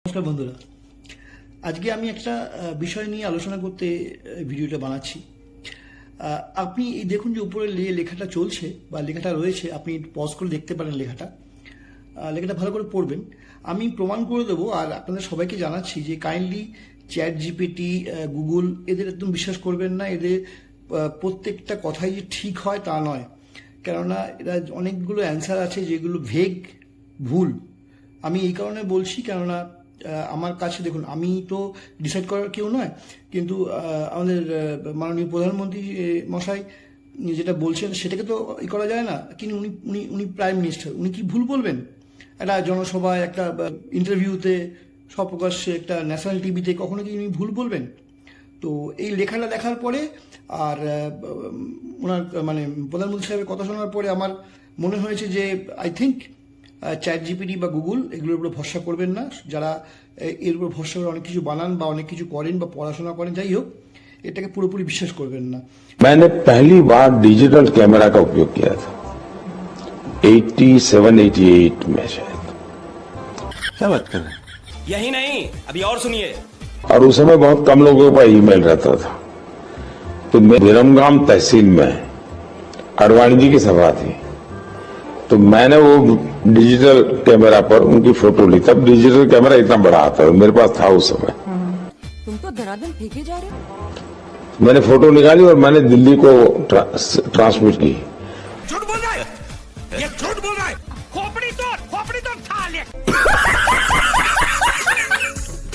নমস্কার বন্ধুরা, আজকে আমি একটা বিষয় নিয়ে আলোচনা করতে ভিডিওটা বানাচ্ছি। আপনি এই দেখুন যে উপরে লেখাটা চলছে বা লেখাটা রয়েছে, আপনি পজ করে দেখতে পারেন লেখাটা ভালো করে পড়বেন। আমি প্রমাণ করে দেবো আর আপনাদের সবাইকে জানাচ্ছি যে কাইন্ডলি চ্যাট জিপিটি, গুগল এদের একদম বিশ্বাস করবেন না। এদের প্রত্যেকটা কথাই যে ঠিক হয় তা নয়, কেননা এরা অনেকগুলো অ্যান্সার আছে যেগুলো ভেগ, ভুল। আমি এই কারণে বলছি কেননা আমার কাছে দেখুন, আমি তো ডিসাইড করার কেউ নয়, কিন্তু আমাদের মাননীয় প্রধানমন্ত্রী মশাই যেটা বলছেন সেটাকে তো করা যায় না। কিন্তু উনি উনি উনি প্রাইম মিনিস্টার, উনি কি ভুল বলবেন? একটা জনসভায়, একটা ইন্টারভিউতে, সপ্রকাশ্যে একটা ন্যাশনাল টিভিতে কখনো কি উনি ভুল বলবেন? তো এই লেখাটা দেখার পরে আর ওনার মানে প্রধানমন্ত্রী সাহেবের কথা শোনার পরে আমার মনে হয়েছে যে আই থিঙ্ক চ্যাট জিপিটি বা গুগল এগুলোর উপরে ভরসা করবেন না। যারা এর উপর ভরসা করে অনেক কিছু বানান বা অনেক কিছু করেন বা পড়াশোনা করেন, যাই হোক, এটাকে পুরোপুরি বিশ্বাস করবেন না। मैंने पहली बार डिजिटल कैमरा का उपयोग किया था 87-88 में शायद। क्या बात कर रहे हैं? यही नहीं, अभी और सुनिए। और उस समय बहुत कम लोगों का ईमेल रहता था। तो मैं विरमगाम तहसील में अडवाणी जी की सभा थी, तो मैंने वो डिजिटल कैमरा पर उनकी फोटो ली। तब डिजिटल कैमरा इतना बड़ा आता था, मेरे पास था उस समय। तुम तो धड़ाधड़ फेंके जा रहे हो। मैंने फोटो निकाली और मैंने दिल्ली को ट्रांसमिट की।